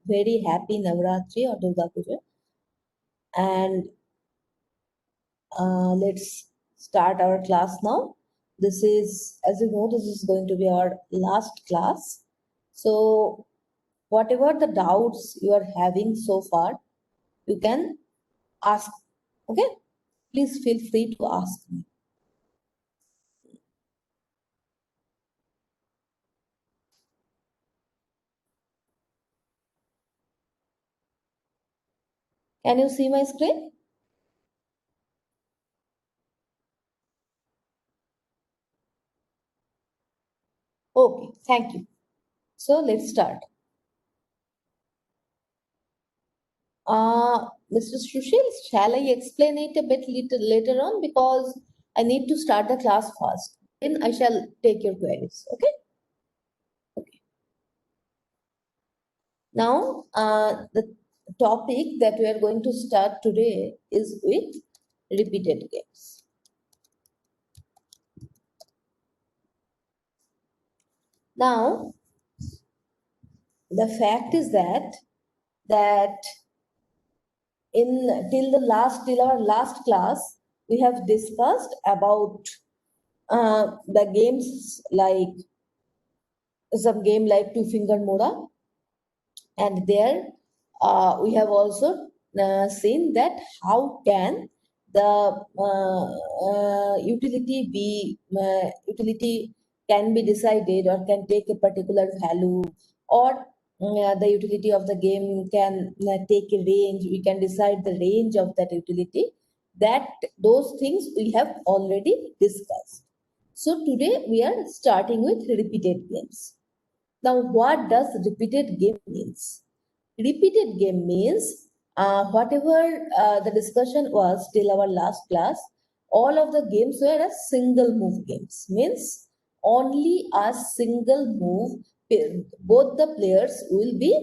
very happy Navratri or Durga Puja. And let's start our class now. This is, as you know, this is going to be our last class. So, whatever the doubts you are having so far, you can ask. Okay? Please feel free to ask me. Can you see my screen? Okay, thank you. So, let's start. Mr. Sushil, shall I explain it a bit later on because I need to start the class first. Then I shall take your queries. Okay? Okay. Now, the topic that we are going to start today is with repeated games. Now, the fact is that till our last class, we have discussed about the games like some game like Two Finger Mora, and there we have also seen that how can the utility can be decided or can take a particular value, or the utility of the game can take a range. We can decide the range of that utility. That those things we have already discussed. So today we are starting with repeated games. Now, what does repeated game means? Repeated game means whatever the discussion was till our last class, all of the games were a single move games. Means only a single move. Both the players will be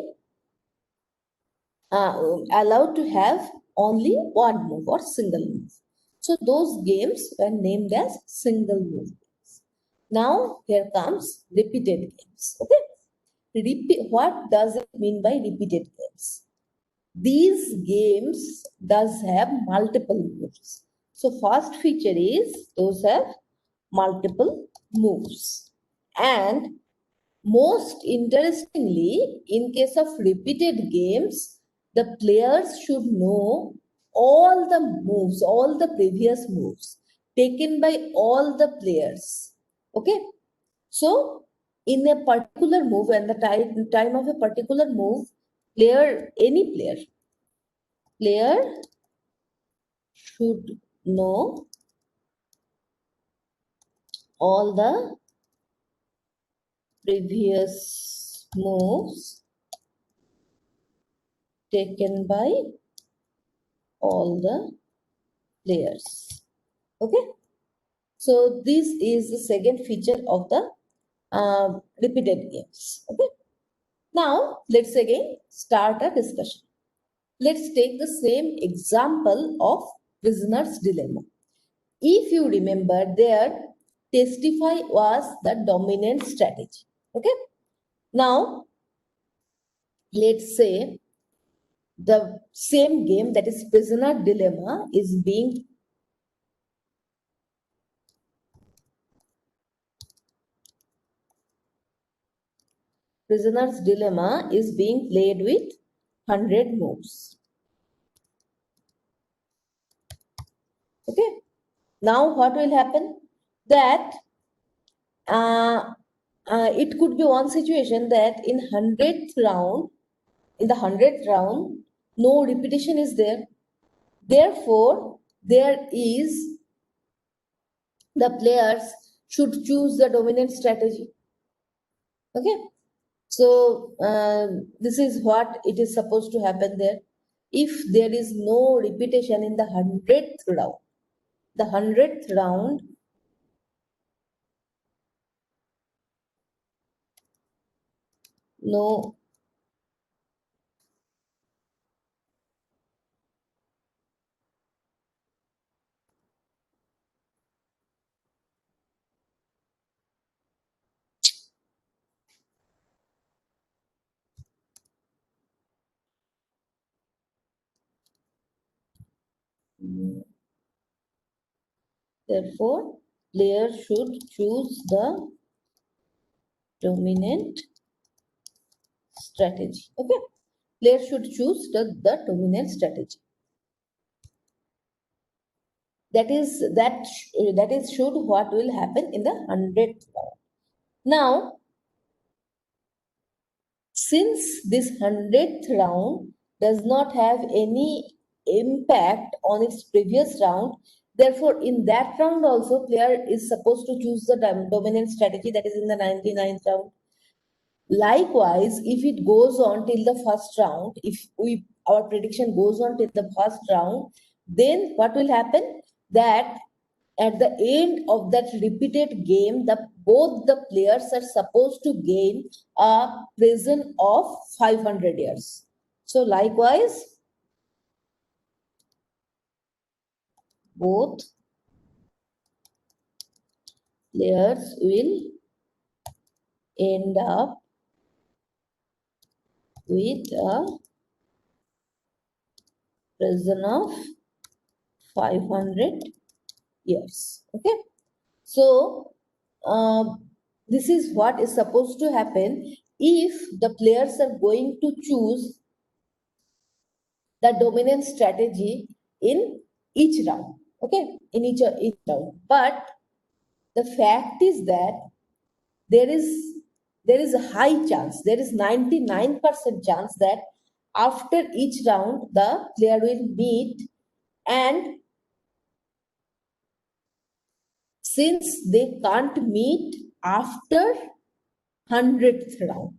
allowed to have only one move or single move. So those games were named as single move games. Now here comes repeated games. Okay. What does it mean by repeated games? These games does have multiple moves. So first feature is those have multiple moves. And most interestingly, in case of repeated games, the players should know all the moves, all the previous moves taken by all the players. Okay. So, in a particular move, and the time of a particular move, any player should know all the previous moves taken by all the players. Okay. So, this is the second feature of the repeated games. Okay. Now, let's again start a discussion. Let's take the same example of prisoner's dilemma. If you remember there, testify was the dominant strategy. Okay. Now, let's say the same game, that is prisoner dilemma, is being prisoner's dilemma is being played with 100 moves. Okay. Now, what will happen? That it could be one situation that in 100th round, no repetition is there. Therefore, there is the players should choose the dominant strategy. Okay. So this is what it is supposed to happen there. If there is no repetition in the 100th round, no Mm, Therefore, player should choose the dominant strategy. Okay, player should choose the dominant strategy. That is should what will happen in the 100th round. Now, since this 100th round does not have any impact on its previous round, therefore in that round also player is supposed to choose the dominant strategy, that is in the 99th round. Likewise, if it goes on till the first round, if we our prediction goes on till the first round, then what will happen? That at the end of that repeated game, both the players are supposed to gain a prison of 500 years. So likewise, both players will end up with a prison of 500 years. Okay. So, this is what is supposed to happen if the players are going to choose the dominant strategy in each round. Okay, in each round. But the fact is that there is there is a high chance, there is 99% chance that after each round the player will meet, and since they can't meet after 100th round.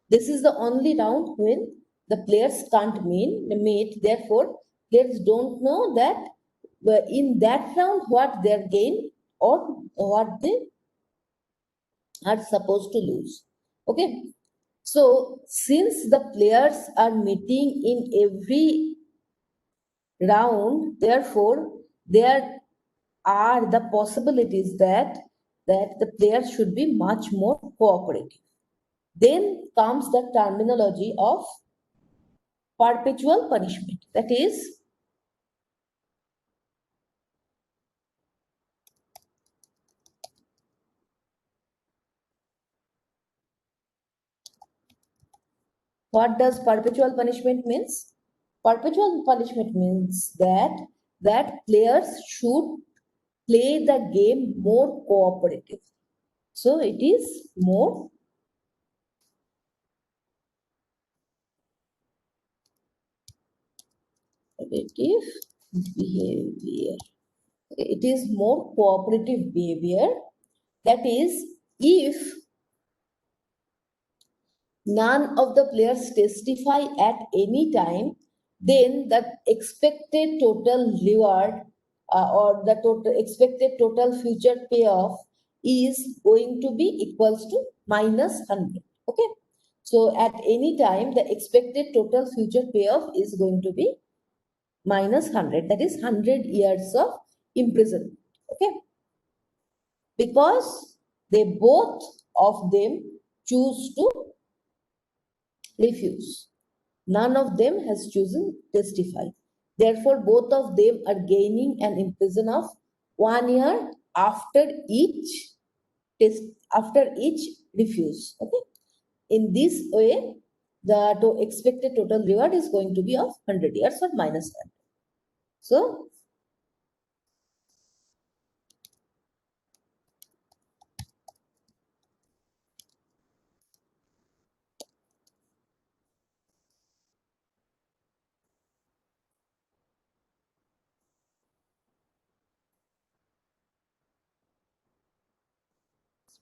This is the only round when the players can't meet. Therefore, players don't know that in that round what they gain or what they are supposed to lose. Okay. So, since the players are meeting in every round, therefore, there are the possibilities that the players should be much more cooperative. Then comes the terminology of perpetual punishment. That is, what does perpetual punishment means? Perpetual punishment means that players should play the game more cooperative. So it is more cooperative behavior. It is more cooperative behavior. That is, if none of the players testify at any time, then the expected total reward or the total expected total future payoff is going to be equals to minus 100. Okay. So at any time, the expected total future payoff is going to be minus 100. That is 100 years of imprisonment. Okay. Because they both of them choose to refuse. None of them has chosen testify. Therefore, both of them are gaining an imprison of 1 year after each test, after each refuse. Okay. In this way, the expected total reward is going to be of 100 years or minus 100. So,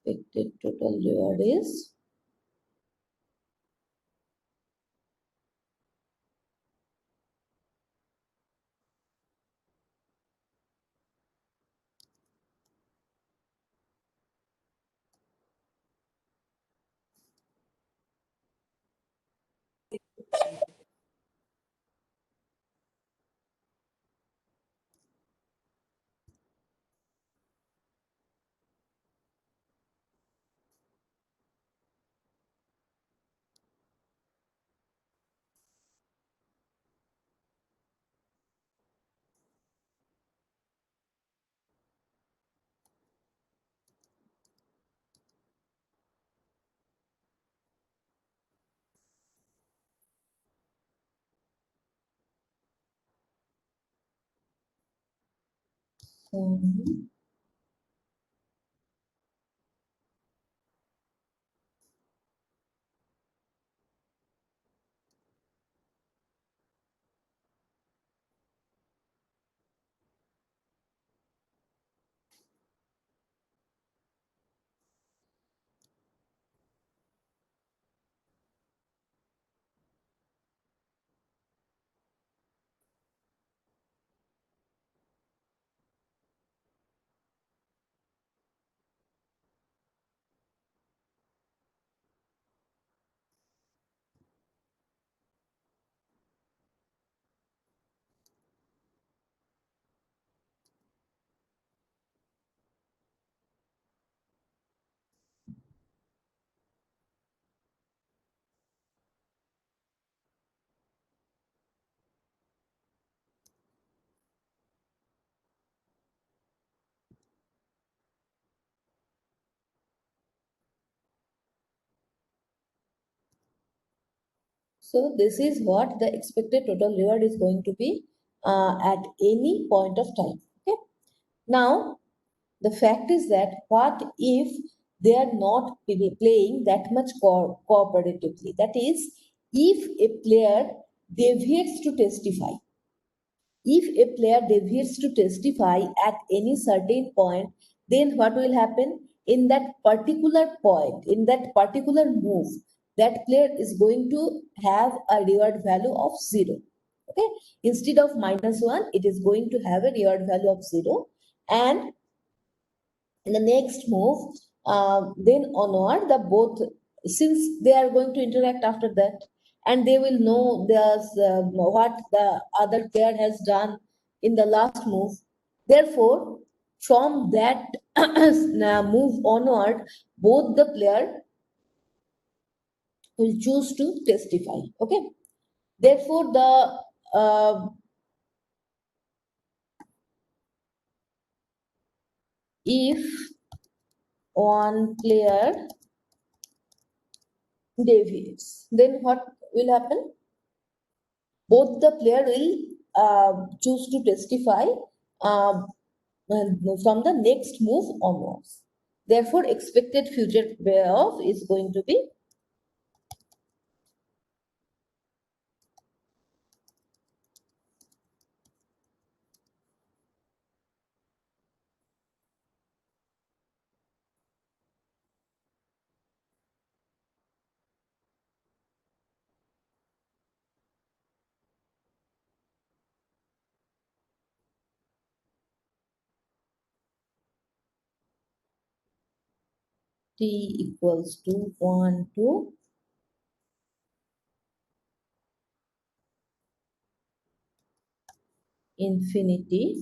expected total reward is Mhm. So this is what the expected total reward is going to be at any point of time. Okay. Now the fact is that what if they are not playing that much cooperatively? That is, if a player deviates to testify, if a player deviates to testify at any certain point, then what will happen? In that particular point, in that particular move, that player is going to have a reward value of 0. Okay, instead of -1, it is going to have a reward value of 0. And in the next move, then onward, the both, since they are going to interact after that, and they will know what the other player has done in the last move. Therefore, from that move onward, both the player will choose to testify. Okay. Therefore, the if one player deviates, then what will happen? Both the player will choose to testify uh, from the next move onwards. Therefore, expected future payoff is going to be t equals to 1 to infinity.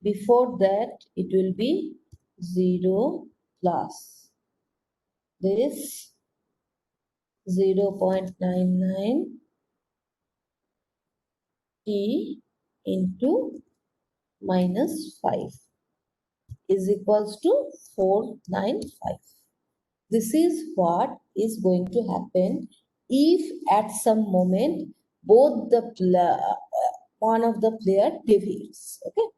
Before that, it will be 0 plus this 0.99 t into minus 5 is equals to 495. This is what is going to happen if at some moment both the one of the player deviates. Okay,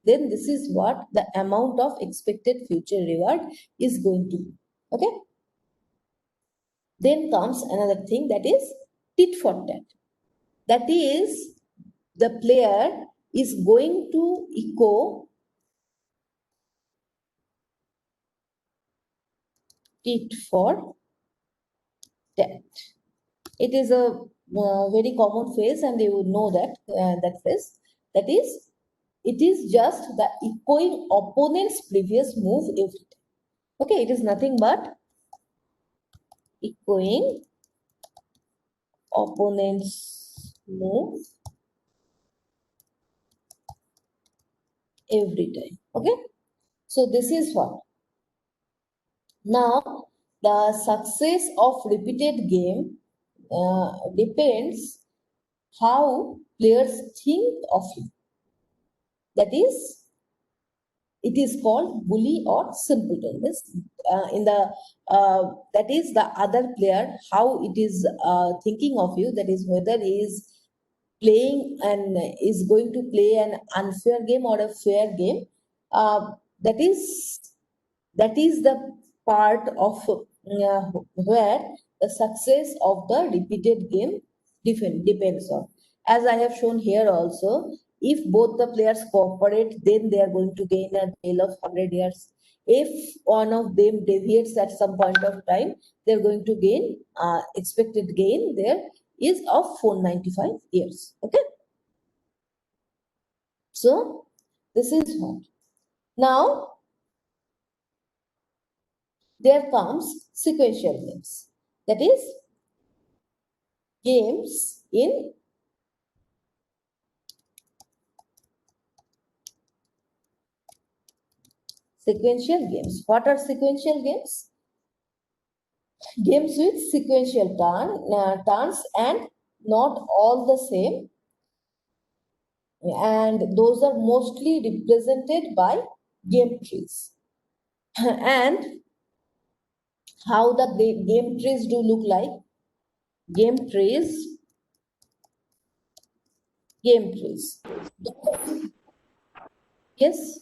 then this is what the amount of expected future reward is going to be. Okay, then comes another thing, that is tit for tat. That is, the player is going to echo tit for tat. It is a very common phrase, and you would know that that phrase. That is, it is just the echoing opponent's previous move every time. Okay, it is nothing but echoing opponent's move every time. Okay, so this is what. Now, the success of repeated game depends how players think of you. That is, it is called bully or simpleton. In the that is the other player, how it is thinking of you, that is whether he is playing and is going to play an unfair game or a fair game. that is the part of where the success of the repeated game depends on. As I have shown here also, if both the players cooperate, then they are going to gain a jail of 100 years. If one of them deviates at some point of time, they're going to gain expected gain there is of 495 years. Okay, so this is what. Now there comes sequential games. That is games in sequential games. What are sequential games? Games with sequential turns and not all the same, and those are mostly represented by game trees. And how the game trees do look like? Game trees, game trees. Yes,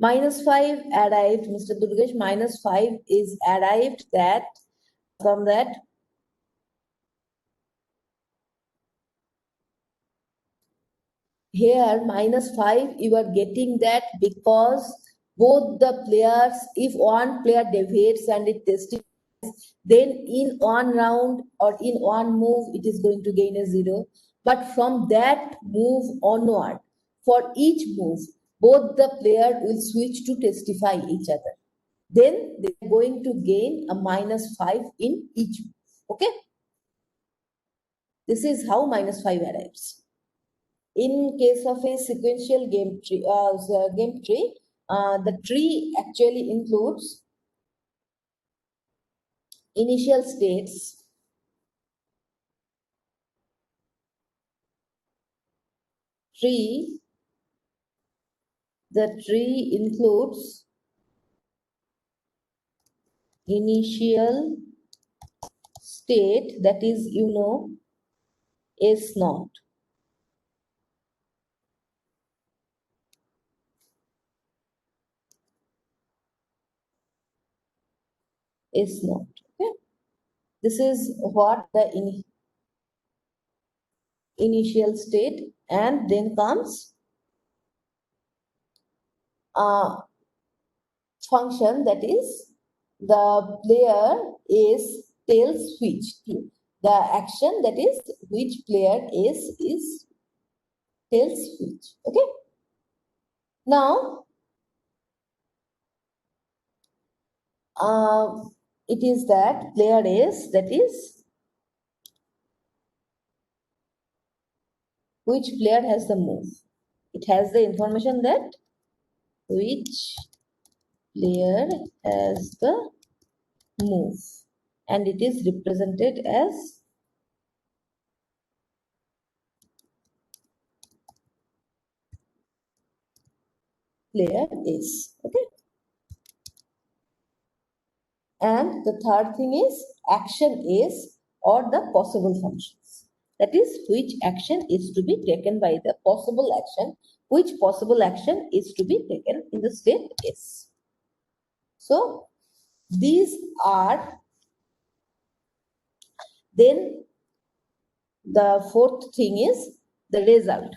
-5 arrived, Mr. Durgesh, -5 is arrived that from that here -5 you are getting that because both the players, if one player deviates and it testifies, then in one round or in one move it is going to gain a 0. But from that move onward, for each move both the player will switch to testify each other, then they are going to gain a -5 in each move. Okay, this is how -5 arrives. In case of a sequential game tree, the tree actually includes initial states, tree. The tree includes initial state, that is, S naught. S naught. Okay, this is what the initial state, and then comes a function, that is the player is tail switch. The action, that is which player is tail switch. Okay, now it is that player is, that is which player has the move. It has the information that which player has the move, and it is represented as player is. Okay, and the third thing is action is, or the possible functions, that is which action is to be taken by the possible action, which possible action is to be taken in the state S. So these are, then the fourth thing is the result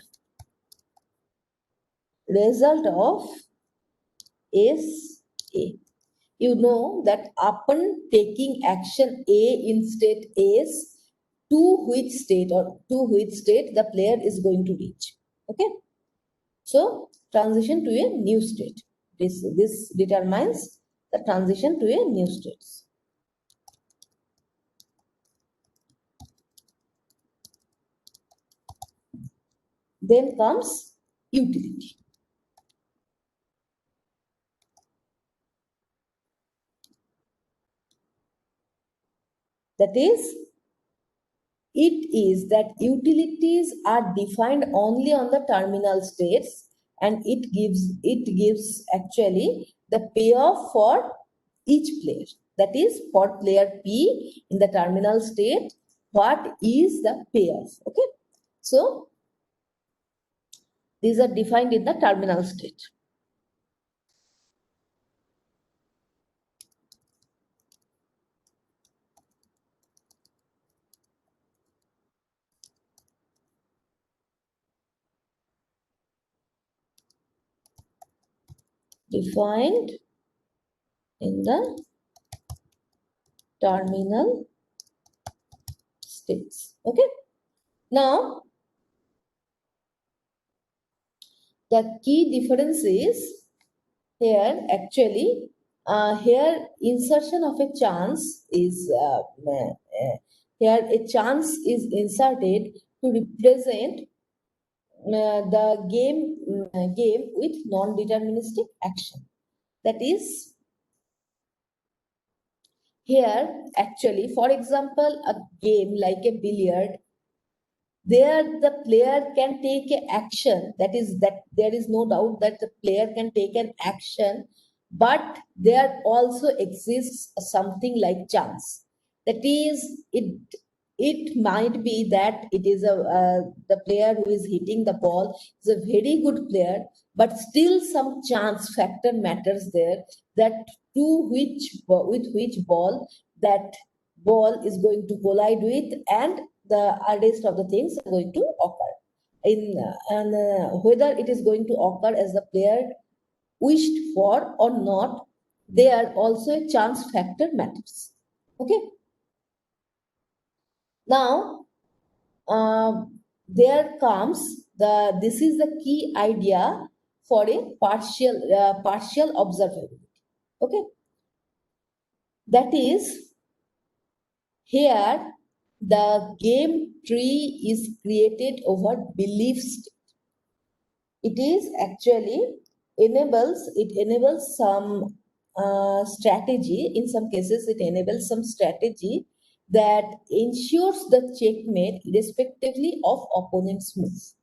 of SA. You know that upon taking action A in state S, to which state the player is going to reach. Okay, so transition to a new state. This determines the transition to a new state. Then comes utility. That is, it is that utilities are defined only on the terminal states, and it gives actually the payoff for each player. That is, for player P in the terminal state, what is the payoff? Okay, so These are defined in the terminal state. Defined in the terminal states. Okay. Now, the key difference is here actually, here insertion of a chance is here a chance is inserted to represent the game with non-deterministic action. That is, here actually, for example, a game like a billiard, there the player can take a action, that is that there is no doubt that the player can take an action, but there also exists something like chance. That is, it might be that it is the player who is hitting the ball is a very good player, but still some chance factor matters there, that to which with which ball that ball is going to collide with, and the rest of the things are going to occur in and whether it is going to occur as the player wished for or not, there also a chance factor matters. Okay. Now there comes the this is the key idea for a partial observability. Okay. That is, here the game tree is created over belief state. It is actually enables some strategy. In some cases it enables some strategy that ensures the checkmate irrespectively of opponent's move.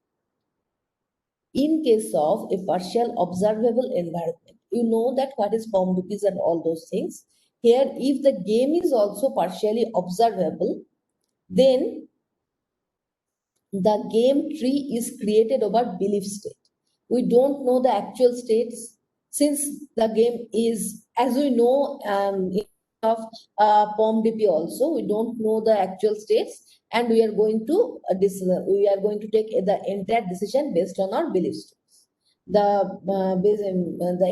In case of a partial observable environment, you know that what is form duties and all those things. Here, if the game is also partially observable, then the game tree is created over belief state. We don't know the actual states, since the game is, as we know, of POMDP also, we don't know the actual states, and we are going to we are going to take the entire decision based on our belief states. The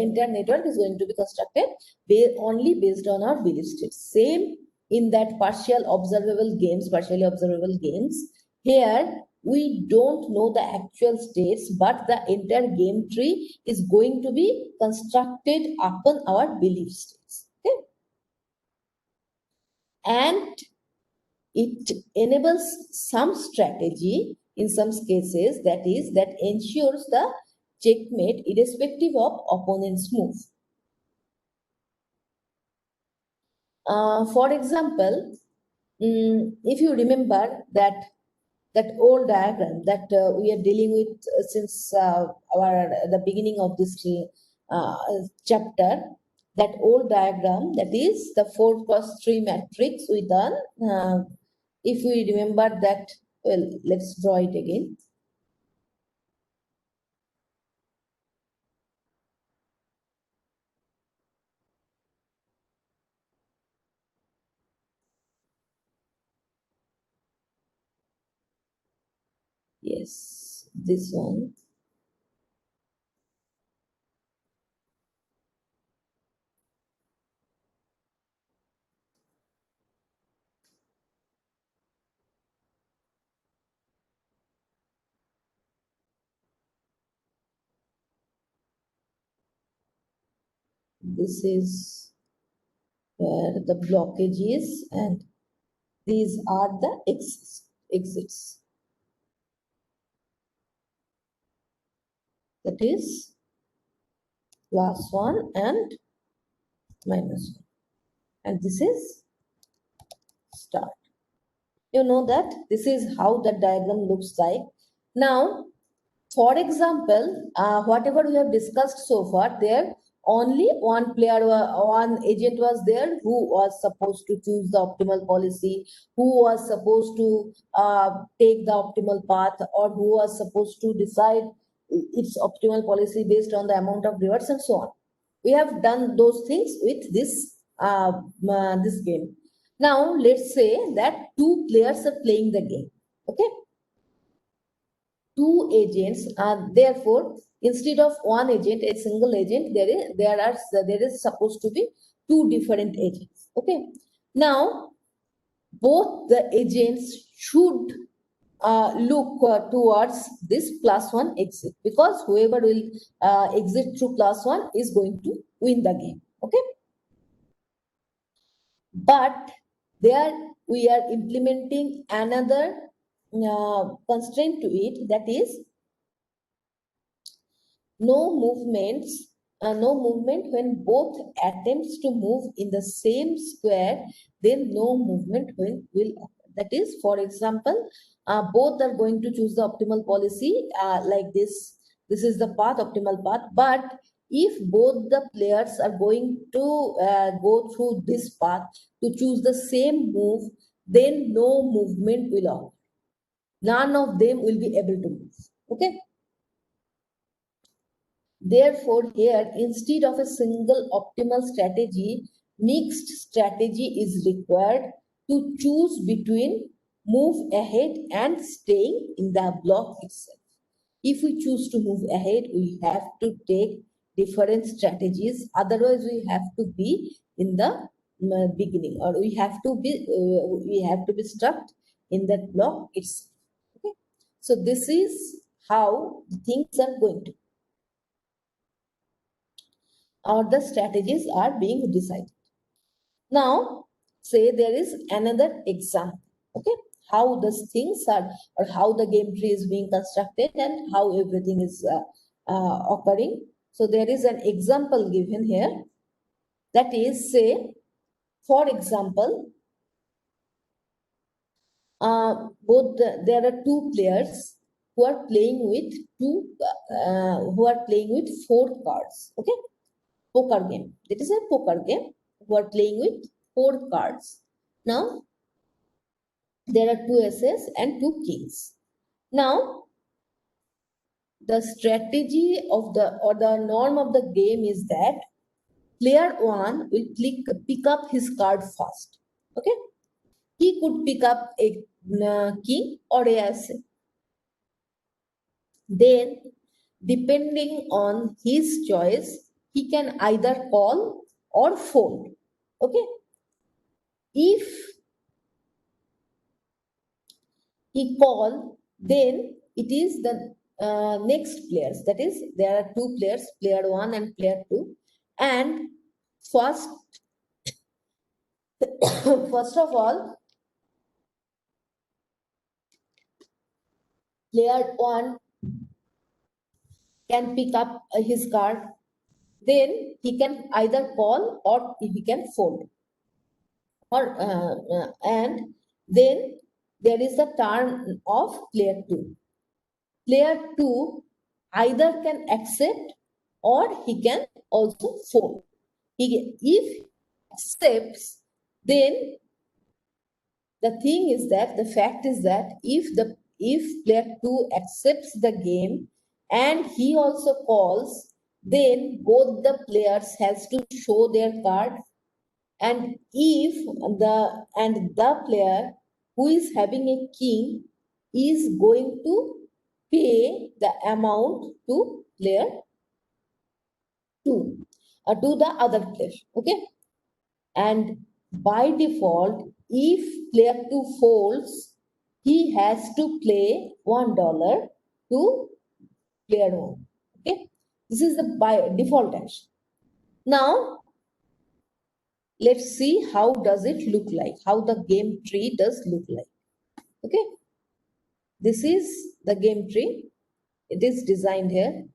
entire network is going to be constructed only based on our belief states. Same in that partially observable games. Here we don't know the actual states, but the entire game tree is going to be constructed upon our belief states. Okay? And it enables some strategy in some cases, that is, that ensures the checkmate irrespective of opponent's move. For example, if you remember that old diagram that we are dealing with since the beginning of this chapter, that old diagram, that is the 4x3 matrix we done. If we remember that, well, let's draw it again. Yes, this one. This is where the blockage is, and these are the exits. That is +1 and -1. And this is start. You know that this is how the diagram looks like. Now, for example, whatever we have discussed so far, there only one player, one agent was there who was supposed to choose the optimal policy, who was supposed to take the optimal path, or who was supposed to decide its optimal policy based on the amount of rewards and so on. We have done those things with this game. Now let's say that two players are playing the game. Okay, two agents are therefore, instead of one agent, a single agent, there is supposed to be two different agents. Okay, now both the agents should look towards this +1 exit, because whoever will exit through +1 is going to win the game. Okay, but there we are implementing another constraint to it, that is no movement when both attempts to move in the same square, then no movement will occur. That is, for example, both are going to choose the optimal policy like this. This is the path, optimal path. But if both the players are going to go through this path to choose the same move, then no movement will occur. None of them will be able to move. Okay. Therefore, here, instead of a single optimal strategy, mixed strategy is required to choose between move ahead and staying in the block itself. If we choose to move ahead, we have to take different strategies. Otherwise, we have to be in the beginning, or we have to be stuck in that block itself. Okay? So this is how things are going to, or the strategies are being decided. Now, say there is another example, okay, how these things are, or how the game tree is being constructed and how everything is occurring. So there is an example given here, that is, say, for example, there are two players who are playing with four cards, okay, poker game. It is a poker game who are playing with four cards. Now, there are two aces and two kings. Now, the strategy of the norm of the game is that player one will pick up his card first. Okay, he could pick up a king or a ace. Then, depending on his choice, he can either call or fold. Okay, if he call, then it is the next players. That is, there are two players, player one and player two, and first, first of all, player one can pick up his card. Then he can either call or he can fold. Or and then there is the turn of player two. Player two either can accept or he can also fold. If he accepts, then the thing is that the fact is that if player two accepts the game and he also calls, then both the players has to show their card, and if the player who is having a king is going to pay the amount to player two, to the other player. Okay, and by default, if player two folds, he has to pay $1 to player one. Okay, this is the by default action. Now, let's see how does it look like, how the game tree does look like. Okay, this is the game tree. It is designed here.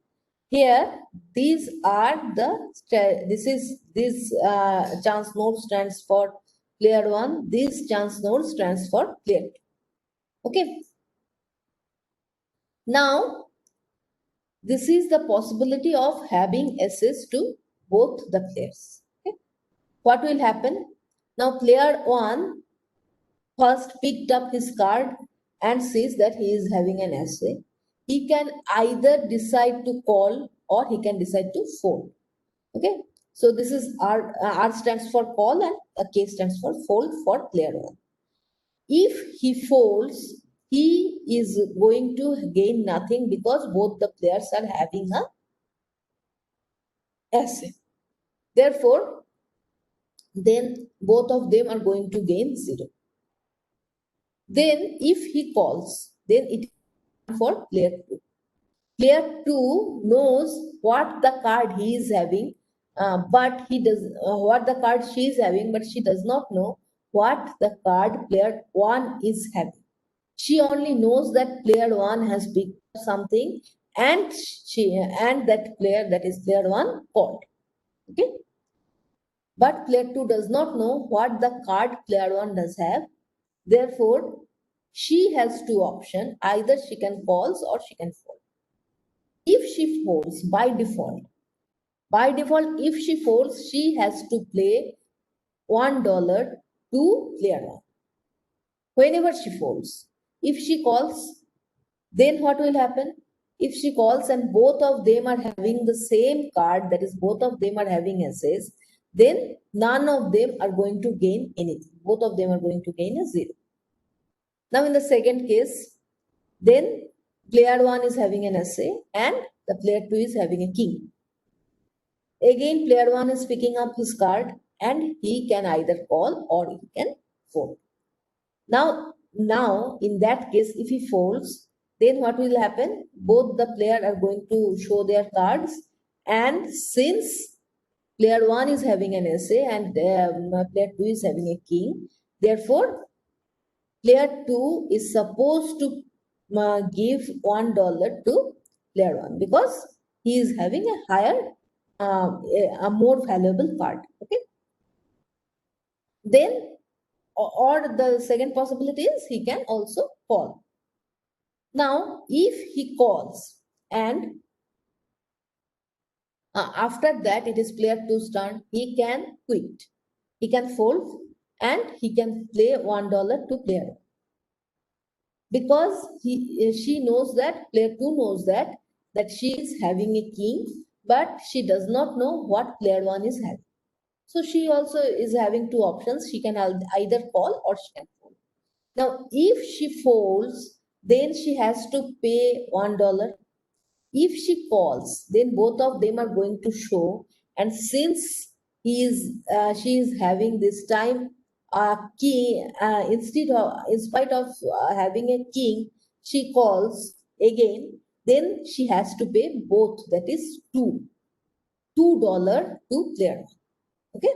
Here, these are this chance node stands for player one. This chance node stands for player two. Okay. Now, this is the possibility of having access to both the players. Okay. What will happen? Now, player one first picked up his card and says that he is having an ace. he can either decide to call or he can decide to fold. Okay, so this is R stands for call and K stands for fold for player one. If he folds, he is going to gain nothing because both the players are having a essay. Therefore, then both of them are going to gain 0. Then if he calls, then it is for player 2. Player 2 knows what the card he is having, but he does what the card she is having, but she does not know what the card player 1 is having. She only knows that player 1 has picked something and that player, that is player 1, called. Okay, but player 2 does not know what the card player 1 does have. Therefore, she has two options. Either she can calls or she can fold. If she folds by default, if she folds, she has to play $1 to player 1. Whenever she folds. If she calls, then what will happen? If she calls and both of them are having the same card, that is, both of them are having essays, then none of them are going to gain anything. Both of them are going to gain a 0. Now, in the second case, then player 1 is having an essay and the player 2 is having a king. Again, player 1 is picking up his card and he can either call or he can fold. Now, in that case, if he folds, then what will happen? Both the player are going to show their cards, and since player 1 is having an essay and player 2 is having a king, therefore player 2 is supposed to give $1 to player 1 because he is having a higher, a more valuable card. Okay, then or the second possibility is he can also call. Now, if he calls and after that it is player 2's turn, he can quit. He can fold and he can play $1 to player 1. Because she knows that, player 2 knows that she is having a king, but she does not know what player 1 is having. So she also is having two options. She can either call or she can fold. Now, if she folds, then she has to pay $1. If she calls, then both of them are going to show. And since she is having this time key, in spite of having a king, she calls again. Then she has to pay both. That is $2 to player 1. Okay,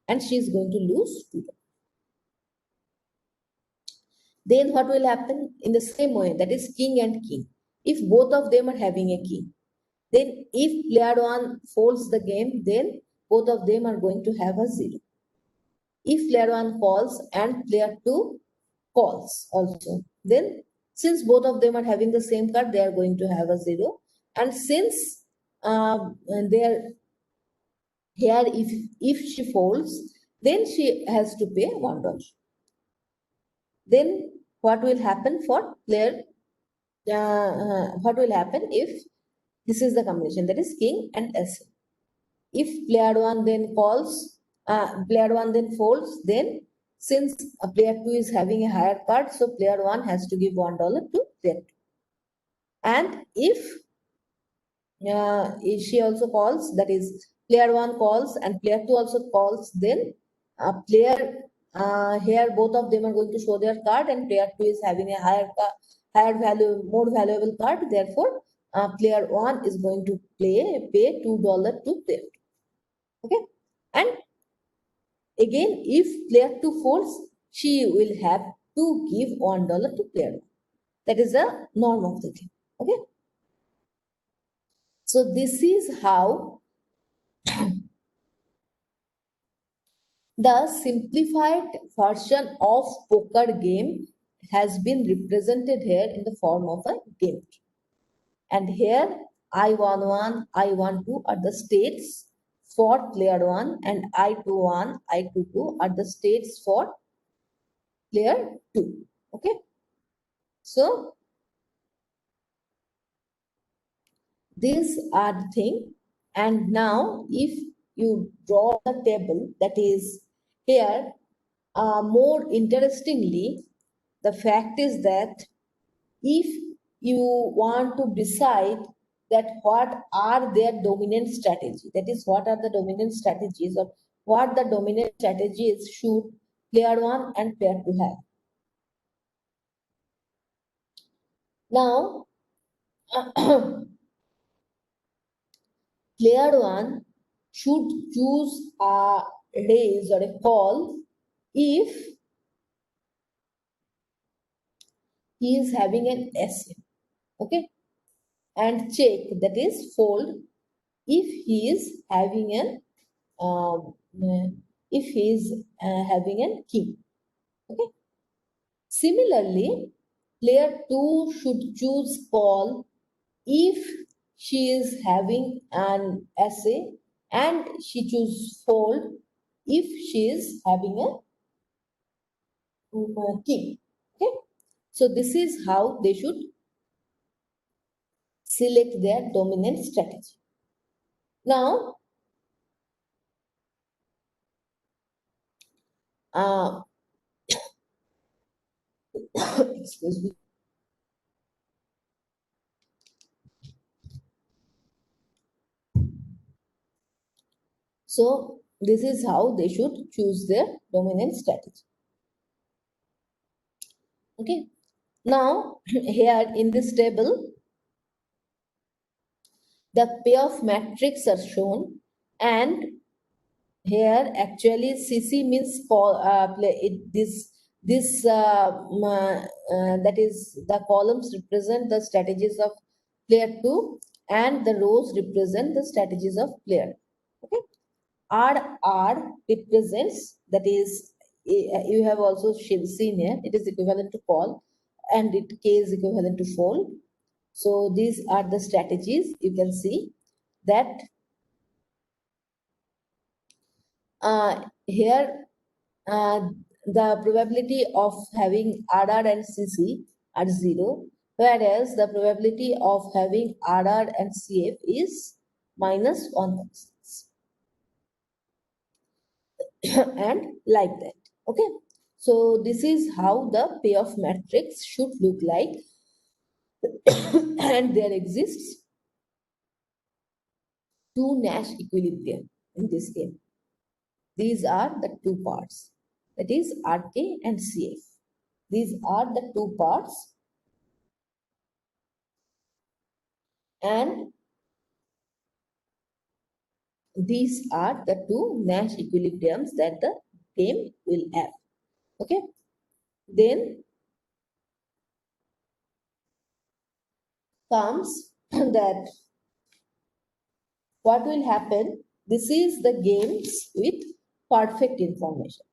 and she is going to lose $2. Then what will happen in the same way? That is king and king. If both of them are having a king, then if player 1 folds the game, then both of them are going to have a 0. If player 1 calls and player 2 calls also, then since both of them are having the same card, they are going to have a 0. And since here if she folds, then she has to pay $1. Then what will happen for player? What will happen if this is the combination, that is king and s? If player 1 then calls, player 1 then folds, then since player 2 is having a higher card, so player 1 has to give $1 to player 2. And if she also calls, that is player 1 calls and player 2 also calls, then here both of them are going to show their card and player 2 is having a higher value, more valuable card. Therefore, player 1 is going to pay $2 to player 2. Okay, and again, if player 2 folds, she will have to give $1 to player 1. That is the norm of the game. Okay, so this is how the simplified version of poker game has been represented here in the form of a game. And here I11, I12 are the states for player 1 and I21, I22 are the states for player 2. Okay. So these are the thing. And now if you draw the table, that is here, more interestingly, the fact is that if you want to decide that what are their dominant strategy, that is what are the dominant strategies, or what the dominant strategies should player one and player two have. Now player one should choose a raise or a call if he is having an SA, okay, and check, that is fold, if he is having an if he is having an king, okay. Similarly, player 2 should choose call if she is having an SA, and she choose fold if she is having a king, okay. So this is how they should select their dominant strategy. Now, excuse me. So this is how they should choose their dominant strategy. Okay. Now here in this table, the payoff matrix are shown, and here actually CC means that is the columns represent the strategies of player 2 and the rows represent the strategies of player. Okay. R represents, that is, you have also seen here, it is equivalent to call, and it K is equivalent to fold. So these are the strategies. You can see that here the probability of having RR and CC are 0, whereas the probability of having RR and CF is minus 1,000. And like that, okay. So this is how the payoff matrix should look like. And there exists two Nash equilibrium in this game. These are the two parts, that is RK and CF. These are the two parts, and these are the two Nash equilibriums that the game will have, okay. Then comes that what will happen. This is the games with perfect information.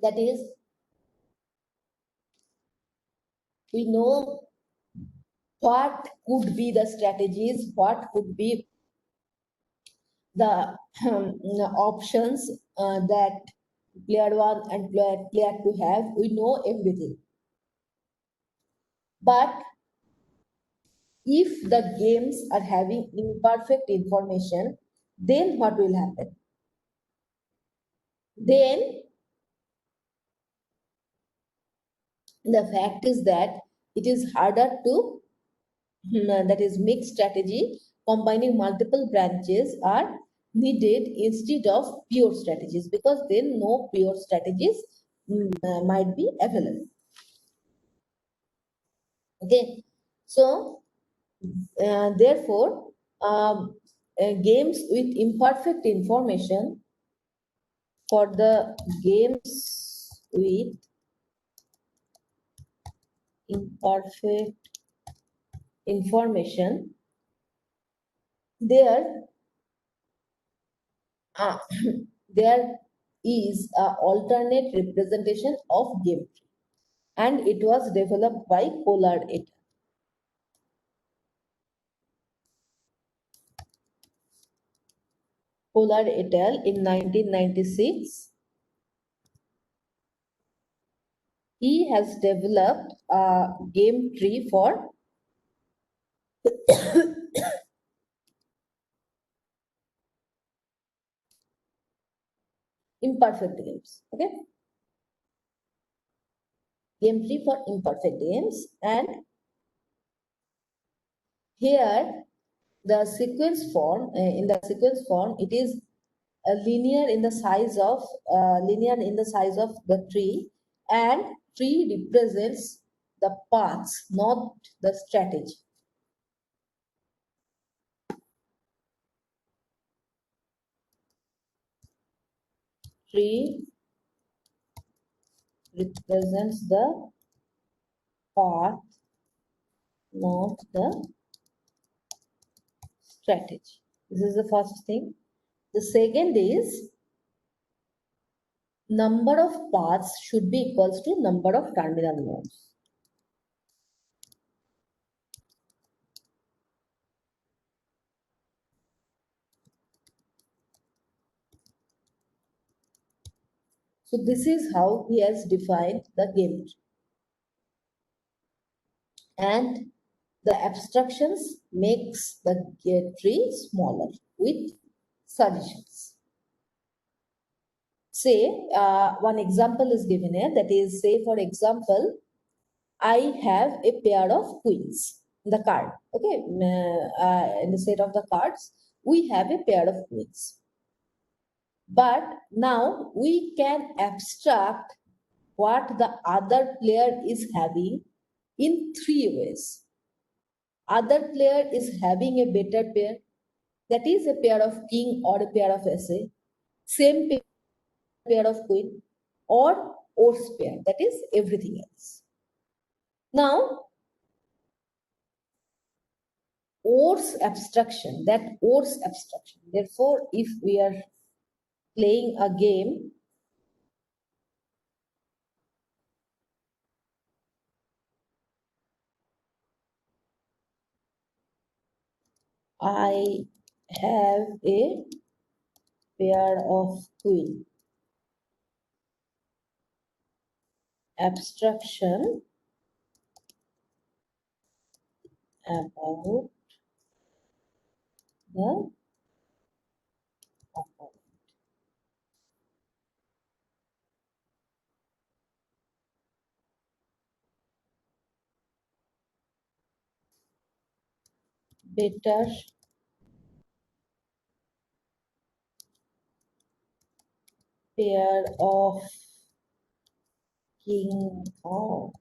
That is, we know what could be the strategies, what could be the options that player one and player two have. We know everything. But if the games are having imperfect information, then what will happen? Then the fact is that it is harder to that is mixed strategy, combining multiple branches are needed instead of pure strategies, because then no pure strategies might be available, okay. So therefore games with imperfect information, for the games with imperfect information, there uh, there is a alternate representation of game tree, and it was developed by Pollard et al. Pollard et al. In 1996. He has developed a game tree for Imperfect games. Okay, game 3 for imperfect games. And here the sequence form, in the sequence form, it is linear in the size of the tree, and tree represents the paths, not the strategy. Tree represents the path, not the strategy. This is the first thing. The second is number of paths should be equals to number of terminal nodes. So this is how he has defined the game tree. And the abstractions makes the tree smaller with suggestions. Say, one example is given here, that is, say for example, I have a pair of queens in the card. Okay, in the set of the cards, we have a pair of queens. But now we can abstract what the other player is having in three ways. Other player is having a better pair, that is a pair of king or a pair of ace, same pair of queen, or horse pair, that is everything else. Now, horse abstraction. Therefore, if we are playing a game, I have a pair of queen. Abstraction about the opponent. Better pair of king of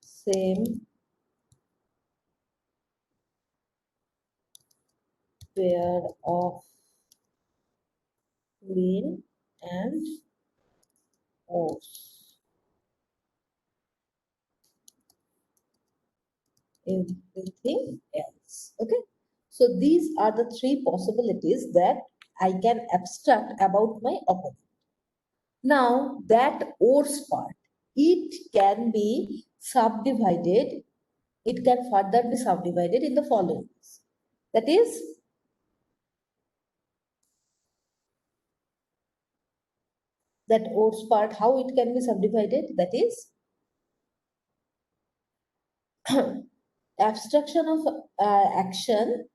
same pair of queen and horse. Everything else. Okay. So these are the three possibilities that I can abstract about my opponent. Now that horse part, it can be subdivided, it can further be subdivided in the following ways. That is, that horse part, how it can be subdivided? That is, abstraction of action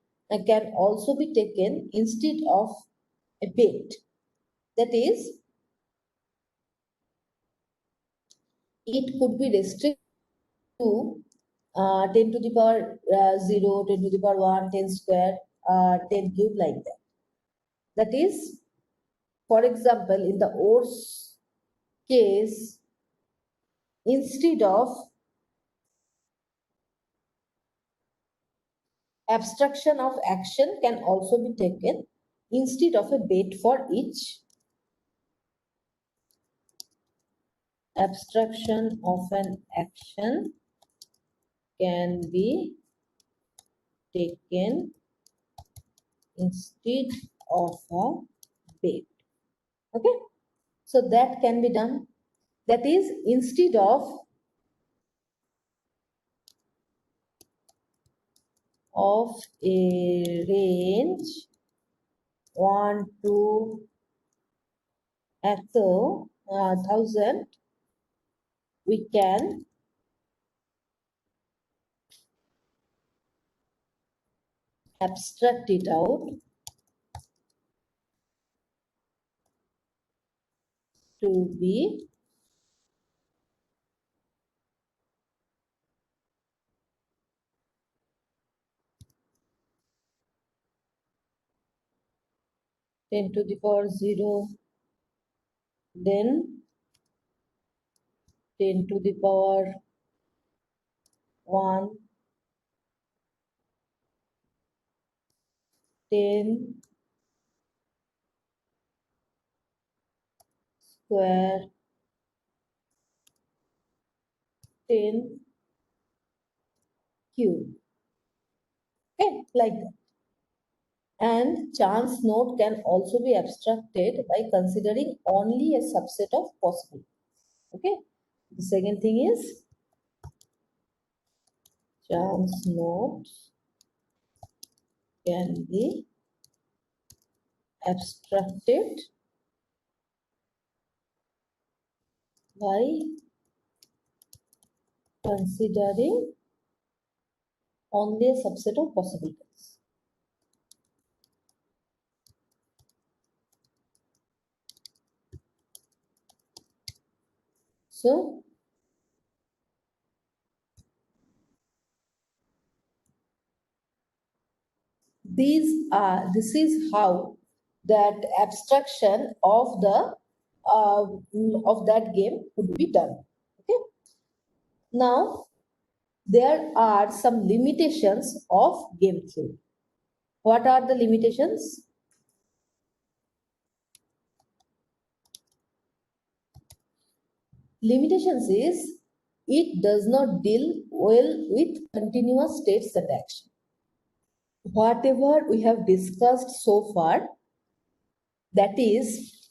can also be taken instead of a bit. That is, it could be restricted to 10 to the power 0, 10 to the power 1, 10 square, 10 cube, like that. That is, for example, in the horse case, instead of abstraction of action can also be taken instead of a bait for each. Abstraction of an action can be taken instead of a bait. Okay, so that can be done. That is, instead of a range 1 to 1,000, we can abstract it out to be ten to the power 0, then 10 to the power 1, 10 square, 10 cube. Okay, like that. And chance node can also be abstracted by considering only a subset of possible. Okay. The second thing is chance nodes can be abstracted by considering only a subset of possibilities. So this is how that abstraction of the of that game would be done. Okay. Now there are some limitations of game theory. What are the limitations? Limitations is it does not deal well with continuous states and action. Whatever we have discussed so far, that is,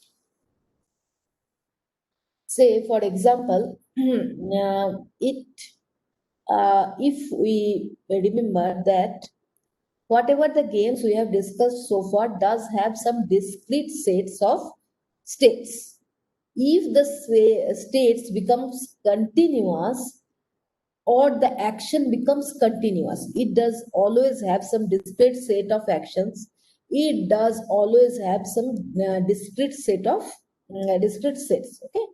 say for example, if we remember that whatever the games we have discussed so far does have some discrete sets of states. If the states becomes continuous or the action becomes continuous, it does always have some discrete set of actions. It does always have some discrete set of discrete sets. Okay,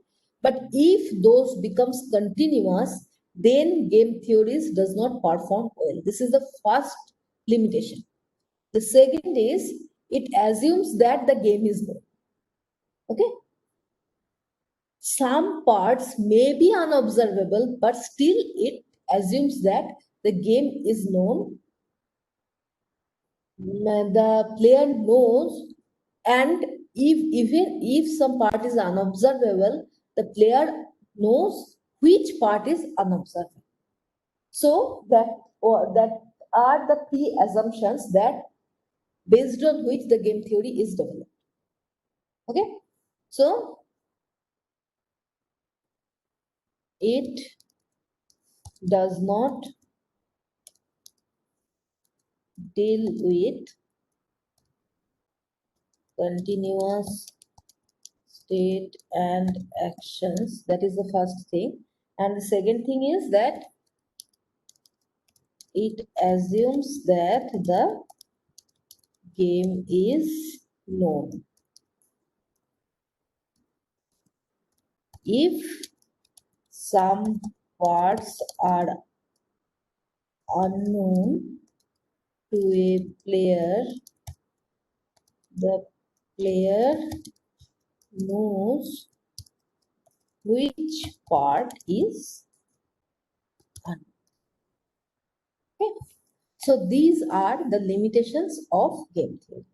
but if those becomes continuous, then game theories does not perform well. This is the first limitation. The second is it assumes that the game is known. Okay, some parts may be unobservable, but still it assumes that the game is known. The player knows, and even if some part is unobservable, the player knows which part is unobservable. So that are the key assumptions that based on which the game theory is developed. Okay, so it does not deal with continuous state and actions. That is the first thing. And the second thing is that it assumes that the game is known. If some parts are unknown to a player, the player knows which part is unknown. Okay. So these are the limitations of game theory.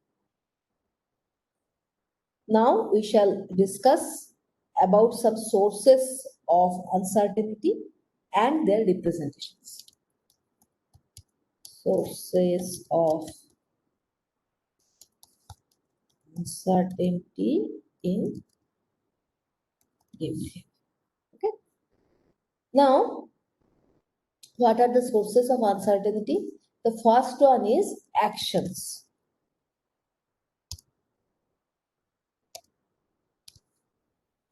Now we shall discuss about some sources of uncertainty and their representations. Sources of uncertainty in game theory. Okay. Now, what are the sources of uncertainty? The first one is actions.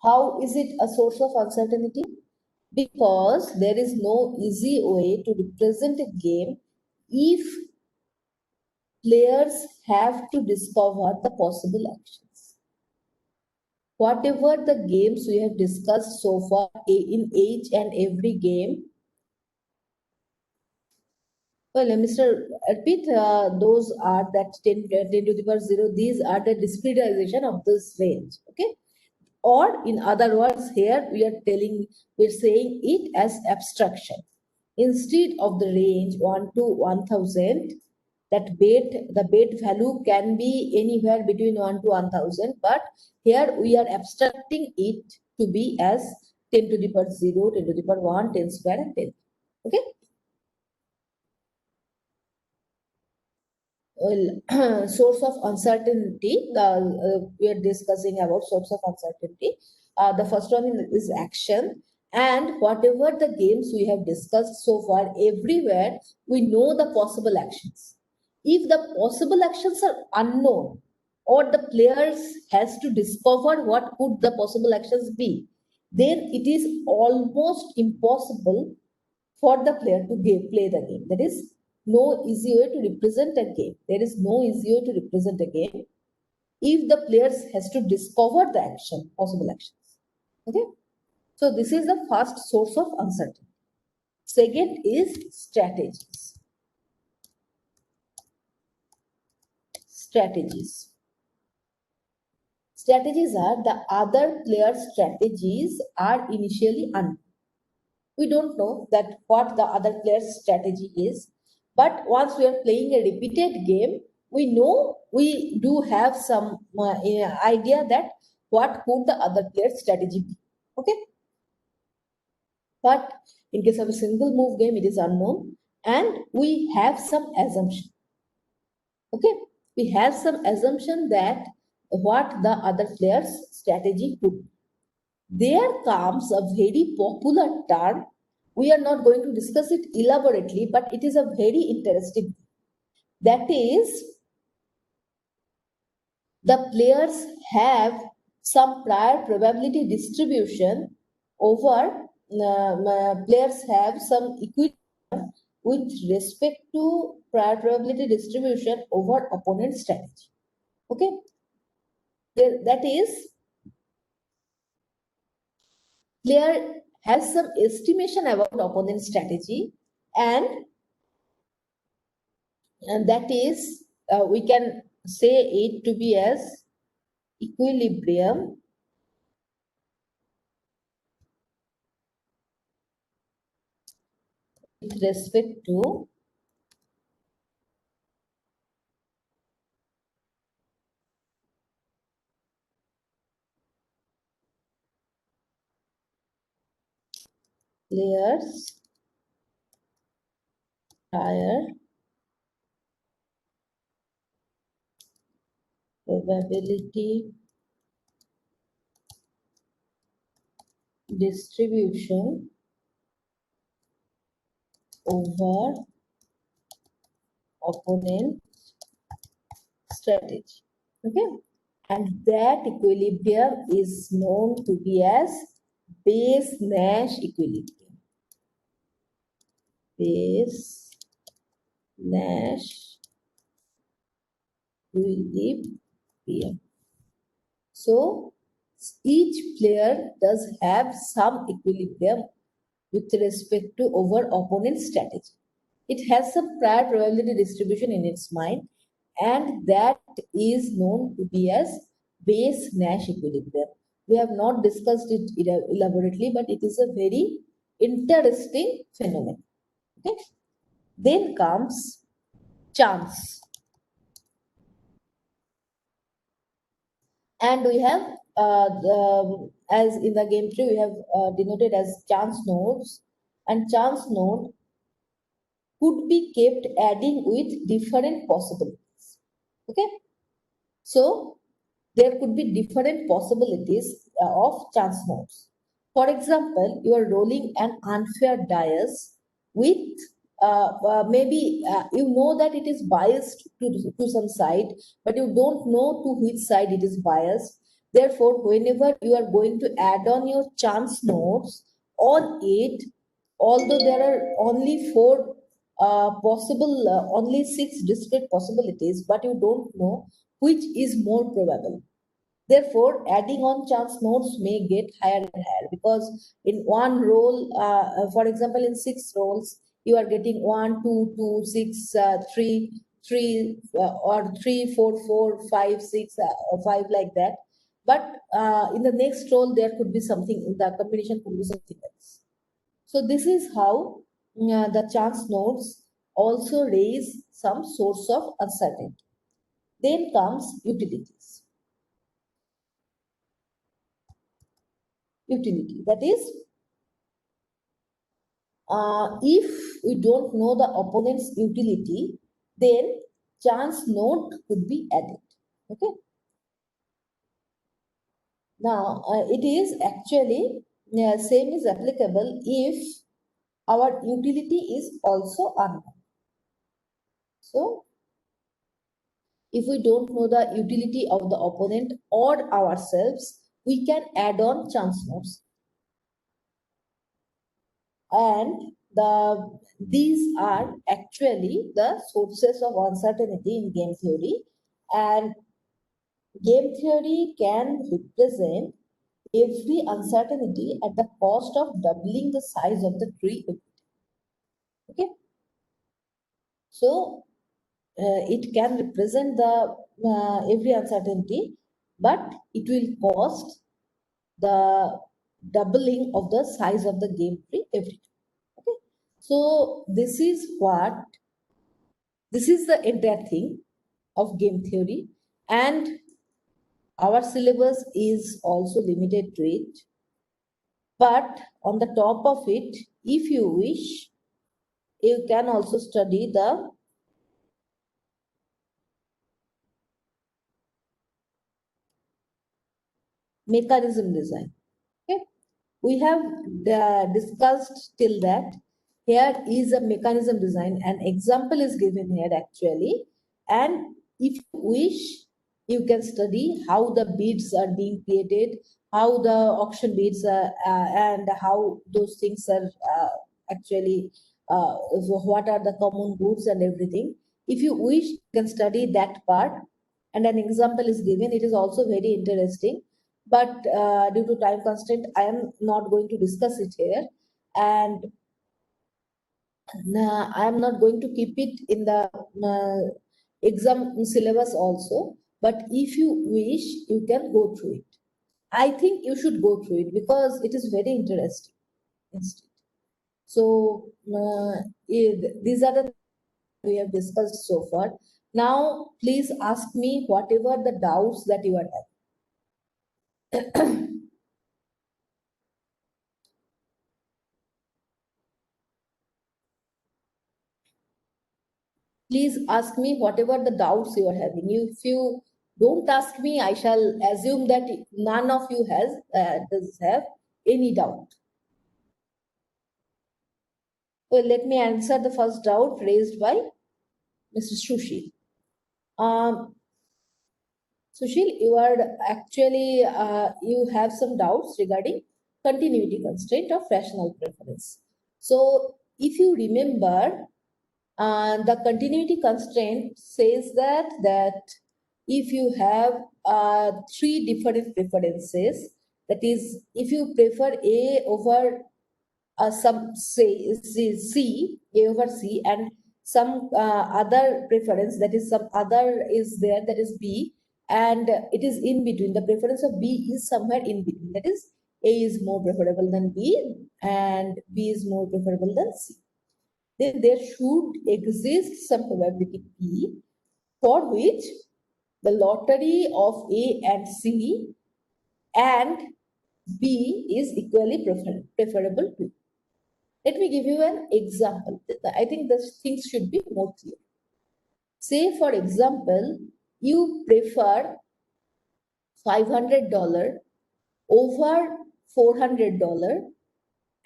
How is it a source of uncertainty? Because there is no easy way to represent a game if players have to discover the possible actions. Whatever the games we have discussed so far in each and every game, well, Mr. Arpit, those are that 10 to the power 0, these are the discretization of this range, okay? Or in other words, here we're saying it as abstraction. Instead of the range 1 to 1000, the bet value can be anywhere between 1 to 1000, but here we are abstracting it to be as 10 to the power 0, 10 to the power 1, 10 square, and 10. Okay? Well, source of uncertainty, we are discussing about source of uncertainty. The first one is action. And whatever the games we have discussed so far, everywhere we know the possible actions. If the possible actions are unknown, or the players has to discover what could the possible actions be, then it is almost impossible for the player to play the game. There is no easy way to represent a game. There is no easy way to represent a game if the players has to discover the action, possible actions. Okay. So this is the first source of uncertainty. Second is strategies. Strategies. Strategies are the other player's strategies are initially unknown. We don't know that what the other player's strategy is, but once we are playing a repeated game, we know we do have some idea that what could the other player's strategy be. Okay, but in case of a single move game, it is unknown, and we have some assumption. Okay, we have some assumption that what the other player's strategy could be. There comes a very popular term. We are not going to discuss it elaborately, but it is a very interesting. That is, the players have some prior probability distribution over, players have some equilibrium with respect to prior probability distribution over opponent strategy. Okay, that is, player has some estimation about opponent strategy, and that is, we can say it to be as equilibrium with respect to players prior probability distribution over opponent strategy. Okay, and that equilibrium is known to be as Bayes-Nash equilibrium. Bayes-Nash equilibrium. So each player does have some equilibrium with respect to over opponent strategy. It has some prior probability distribution in its mind, and that is known to be as Bayes-Nash equilibrium. We have not discussed it elaborately, but it is a very interesting phenomenon. Okay. Then comes chance. And we have, as in the game tree, we have denoted as chance nodes, and chance node could be kept adding with different possibilities. Okay, so there could be different possibilities of chance nodes. For example, you are rolling an unfair dice with, maybe you know that it is biased to some side, but you don't know to which side it is biased. Therefore, whenever you are going to add on your chance nodes on it, although there are only 4 possible, only 6 discrete possibilities, but you don't know which is more probable. Therefore, adding on chance nodes may get higher and higher, because in one roll, for example, in 6 rolls, you are getting 1, 2, 2, 6, 3, 3, or 3, 4, 4, 5, 6, 5, like that. But in the next roll, there could be something, the combination could be something else. So this is how the chance nodes also raise some source of uncertainty. Then comes utilities. Utility, that is, if we don't know the opponent's utility, then chance node could be added. Okay. Now, it is actually same is applicable if our utility is also unknown. So, if we don't know the utility of the opponent or ourselves, we can add on chance nodes. And these are actually the sources of uncertainty in game theory. And game theory can represent every uncertainty at the cost of doubling the size of the tree. Okay. So it can represent the every uncertainty, but it will cost the doubling of the size of the game tree every time. Okay. So this is the entire thing of game theory, and our syllabus is also limited to it. But on the top of it, if you wish, you can also study the mechanism design. Okay. We have discussed till that. Here is a mechanism design. An example is given here actually. And if you wish, you can study how the bids are being created, how the auction bids are, and how those things are actually, what are the common goods and everything. If you wish, you can study that part. And an example is given. It is also very interesting, but due to time constraint, I am not going to discuss it here, and I am not going to keep it in the exam syllabus also. But if you wish, you can go through it. I think you should go through it because it is very interesting instead. So these are the we have discussed so far. Now please ask me whatever the doubts that you are having. Please ask me whatever the doubts you are having. If you don't ask me, I shall assume that none of you does have any doubt. Well, let me answer the first doubt raised by Mr. Sushil. Sushil, you are actually you have some doubts regarding continuity constraint of rational preference. So, if you remember, the continuity constraint says that if you have 3 different preferences, that is, if you prefer A over some say C, A over C, and some other preference, that is some other is there, that is B, and it is in between. The preference of B is somewhere in between. That is, A is more preferable than B, and B is more preferable than C. Then there should exist some probability P for which the lottery of A and C and B is equally preferable to. Let me give you an example. I think the things should be more clear. Say, for example, you prefer $500 over $400,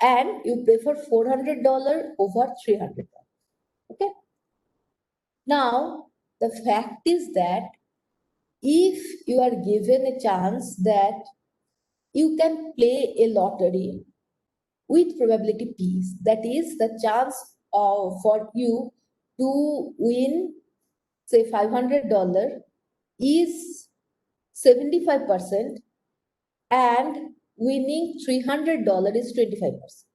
and you prefer $400 over $300. Okay. Now, the fact is that if you are given a chance that you can play a lottery with probability P's, that is, the chance for you to win, say $500 is 75% and winning $300 is 25%.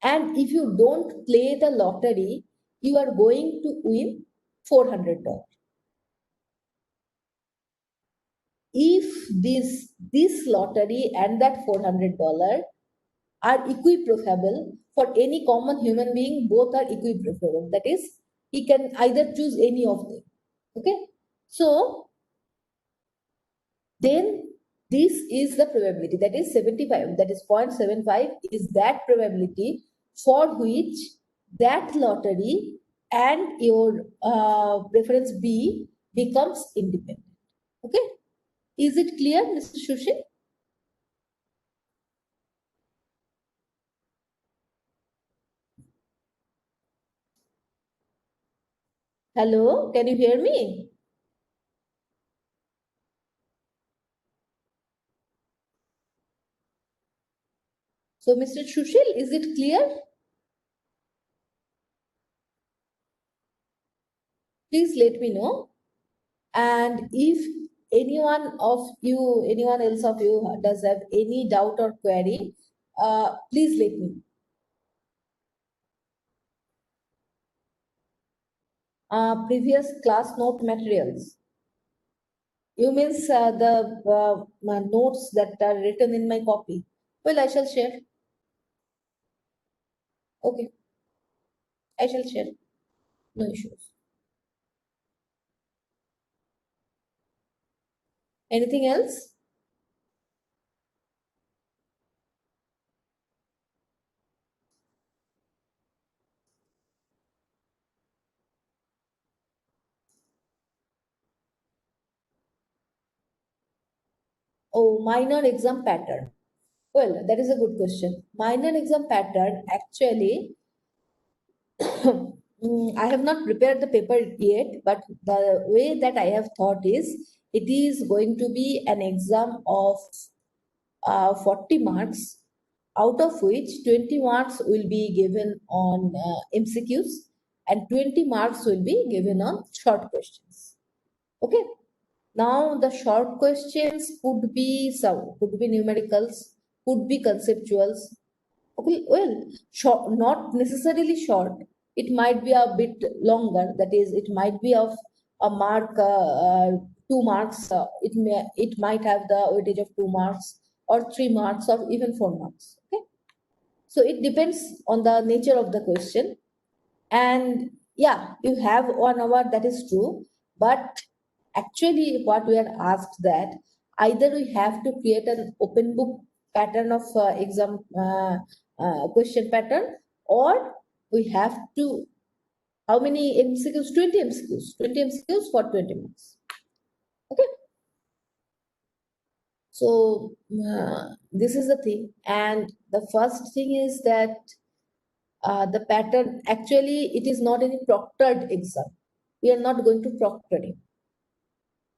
And if you don't play the lottery, you are going to win $400. If this lottery and that $400 are equiprofitable for any common human being, both are equiprofitable. That is, he can either choose any of them. Okay, so then this is the probability, that is 75, that is 0.75 is that probability for which that lottery and your preference B becomes independent. Okay, is it clear, Mr. Shushil? Hello, can you hear me? So, Mr. Shushil, is it clear? Please let me know. And if anyone else of you does have any doubt or query, please let me know. Previous class note materials. You means the notes that are written in my copy. Well, I shall share. Okay, I shall share. No issues. Anything else? Oh, minor exam pattern. Well, that is a good question. Minor exam pattern actually, I have not prepared the paper yet, but the way that I have thought is it is going to be an exam of 40 marks, out of which 20 marks will be given on MCQs and 20 marks will be given on short questions. Okay. Now the short questions could be numericals, could be conceptuals. Okay, well, short, not necessarily short. It might be a bit longer. That is, it might be of a mark, 2 marks. It might have the weightage of 2 marks or 3 marks or even 4 marks. Okay, so it depends on the nature of the question. And yeah, you have 1 hour. That is true, but actually, what we are asked that either we have to create an open book pattern of exam question pattern, or we have to, how many MCQs? 20 MCQs. 20 MCQs for 20 marks. Okay. So this is the thing. And the first thing is that the pattern, actually, it is not any proctored exam. We are not going to proctor it.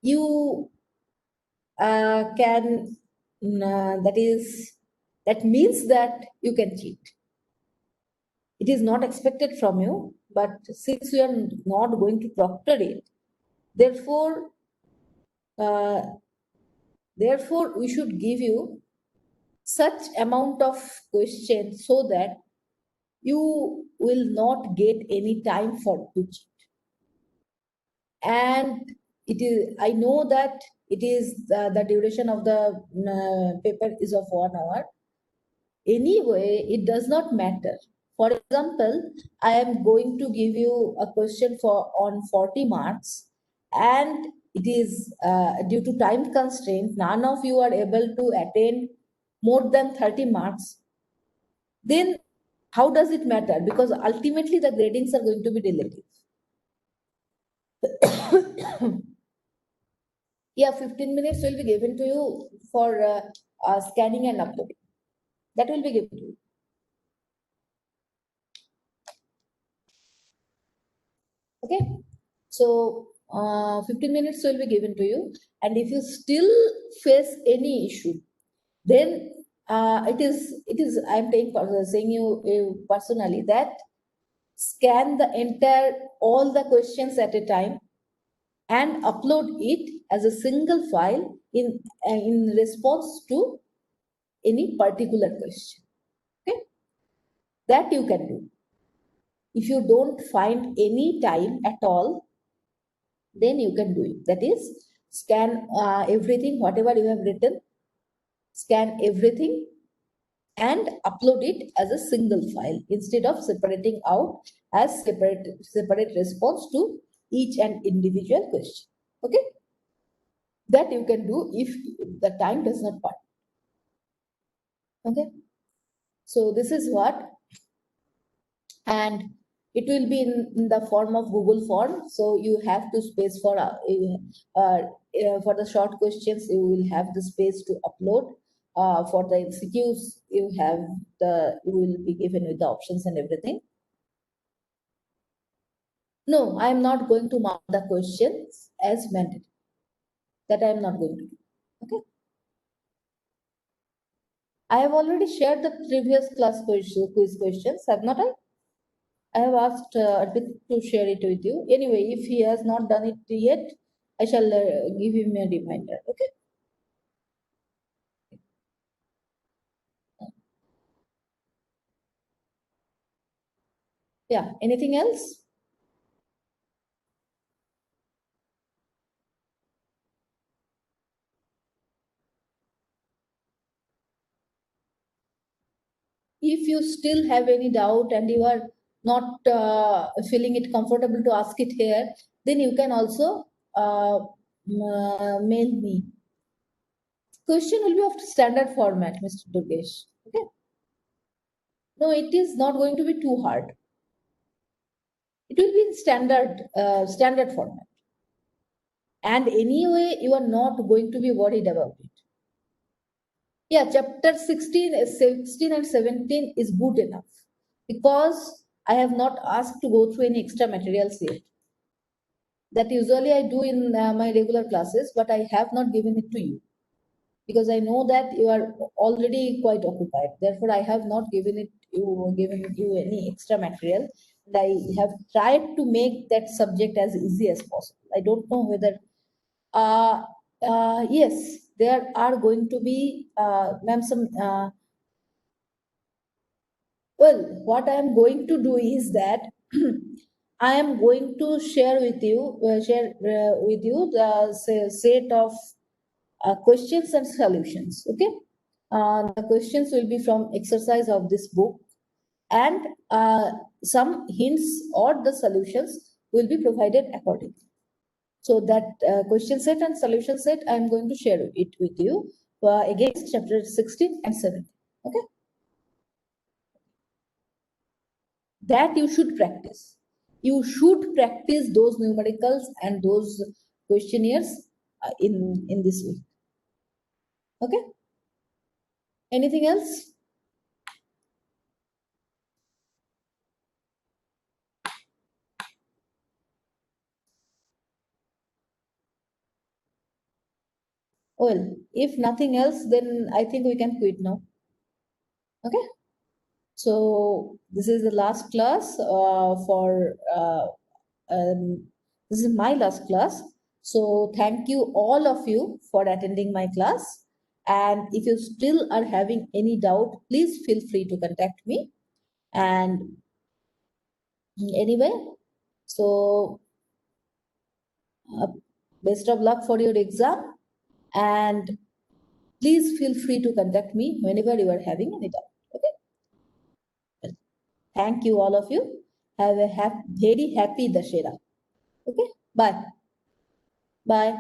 You can, that means that you can cheat. It is not expected from you, but since we are not going to proctor it, therefore, uh, therefore we should give you such amount of questions so that you will not get any time for to cheat. And it is, I know that it is the duration of the paper is of 1 hour. Anyway, it does not matter. For example, I am going to give you a question for on 40 marks, and it is due to time constraint, none of you are able to attend more than 30 marks. Then how does it matter? Because ultimately the gradings are going to be relative. Yeah, 15 minutes will be given to you for scanning and uploading. That will be given to you. Okay. So 15 minutes will be given to you. And if you still face any issue, then it is, I'm saying you personally that scan the entire all the questions at a time and upload it as a single file in response to any particular question. Okay, that you can do. If you don't find any time at all, then you can do it. That is, scan everything whatever you have written, scan everything and upload it as a single file instead of separating out as separate response to each and individual question. Okay, that you can do if the time does not part. Okay, so this is what, and it will be in the form of Google form. So you have to space for the short questions, you will have the space to upload. For the MCQs, you will be given with the options and everything. No, I am not going to mark the questions as mandatory. That I am not going to do. Okay. I have already shared the previous class quiz questions, have not I? I have asked Arpit to share it with you. Anyway, if he has not done it yet, I shall give him a reminder. Okay. Yeah. Anything else? If you still have any doubt and you are not feeling it comfortable to ask it here, then you can also mail me. Question will be of standard format, Mr. Durgesh. Okay. No, it is not going to be too hard. It will be in standard format. And anyway, you are not going to be worried about it. Yeah, chapter 16 and 17 is good enough because I have not asked to go through any extra materials yet. That usually I do in my regular classes, but I have not given it to you because I know that you are already quite occupied. Therefore, I have not given you any extra material. And I have tried to make that subject as easy as possible. I don't know whether yes, there are going to be, ma'am, some. Well, what I am going to do is that I am going to share with you the set of questions and solutions. Okay, the questions will be from exercise of this book, and some hints or the solutions will be provided accordingly. So that question set and solution set, I am going to share it with you against chapter 16 and 17. Okay, that you should practice. You should practice those numericals and those questionnaires in this week. Okay. Anything else? Well, if nothing else, then I think we can quit now. Okay. So this is the last class this is my last class. So thank you all of you for attending my class. And if you still are having any doubt, please feel free to contact me. And anyway, so uh, best of luck for your exam. And please feel free to contact me whenever you are having any doubt. Okay. Thank you, all of you. Have a very happy Dashera. Okay. Bye. Bye.